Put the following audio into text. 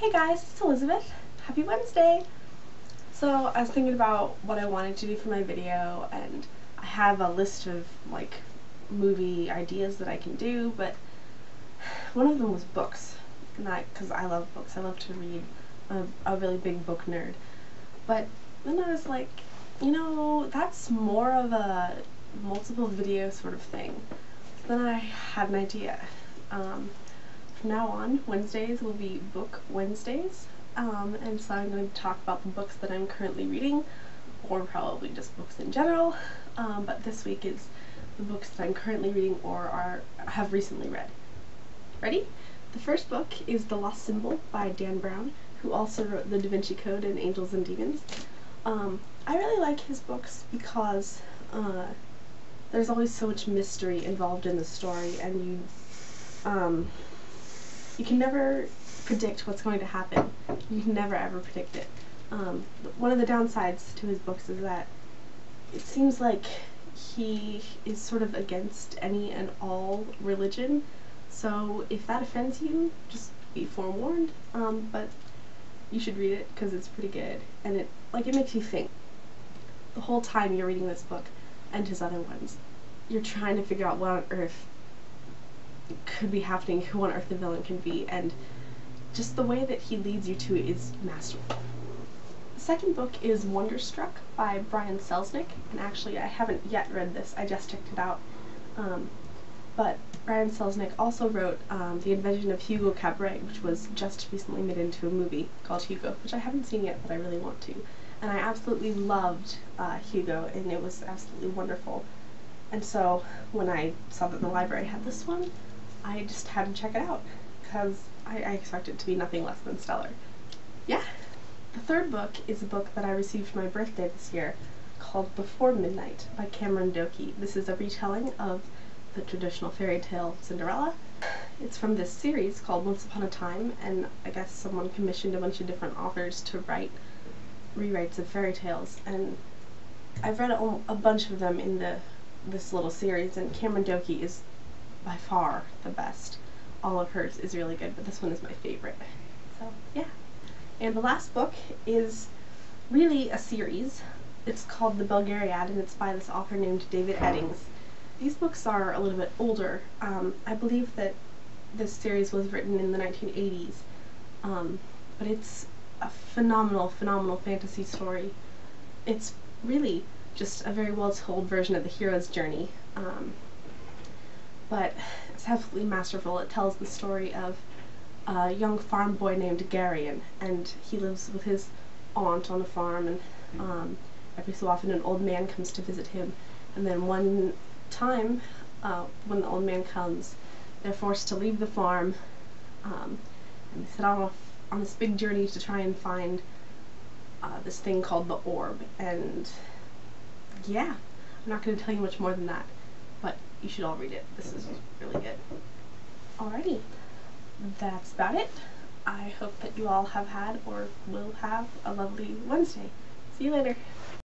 Hey guys, it's Elizabeth. Happy Wednesday! So I was thinking about what I wanted to do for my video, and I have a list of movie ideas that I can do, but one of them was books. Because I love books. I love to read. I'm a really big book nerd. But then I was like, that's more of a multiple video sort of thing. So then I had an idea. From now on, Wednesdays will be Book Wednesdays, and so I'm going to talk about the books that I'm currently reading, or probably just books in general, but this week is the books that I'm currently reading or have recently read. Ready? The first book is The Lost Symbol by Dan Brown, who also wrote The Da Vinci Code and Angels and Demons. I really like his books because there's always so much mystery involved in the story, and you can never predict what's going to happen. You can never ever predict it. One of the downsides to his books is that it seems like he is sort of against any and all religion, so if that offends you, just be forewarned, but you should read it because it's pretty good, and it makes you think. The whole time you're reading this book, and his other ones, you're trying to figure out what on earth could be happening, who on earth the villain can be, and just the way that he leads you to it is masterful. The second book is Wonderstruck by Brian Selznick, and actually I haven't yet read this, I just checked it out, but Brian Selznick also wrote The Invention of Hugo Cabret, which was just recently made into a movie called Hugo, which I haven't seen yet, but I really want to. And I absolutely loved Hugo, and it was absolutely wonderful. And so when I saw that the library had this one, I just had to check it out, because I expect it to be nothing less than stellar. Yeah! The third book is a book that I received for my birthday this year, called Before Midnight by Dokey. This is a retelling of the traditional fairy tale Cinderella. It's from this series called Once Upon a Time, and I guess someone commissioned a bunch of different authors to write rewrites of fairy tales, and I've read a bunch of them in this little series, and Dokey is by far the best. All of hers is really good, but this one is my favorite. So, yeah. And the last book is really a series. It's called the Belgariad, and it's by this author named David Eddings. These books are a little bit older. I believe that this series was written in the 1980s, but it's a phenomenal, phenomenal fantasy story. It's really just a very well-told version of the hero's journey, but it's absolutely masterful. It tells the story of a young farm boy named Garion, and he lives with his aunt on a farm, and every so often an old man comes to visit him, and then one time, when the old man comes, they're forced to leave the farm, and they set off on this big journey to try and find this thing called the orb, and yeah, I'm not going to tell you much more than that, but you should all read it. This is really good. Alrighty, that's about it. I hope that you all have had or will have a lovely Wednesday. See you later.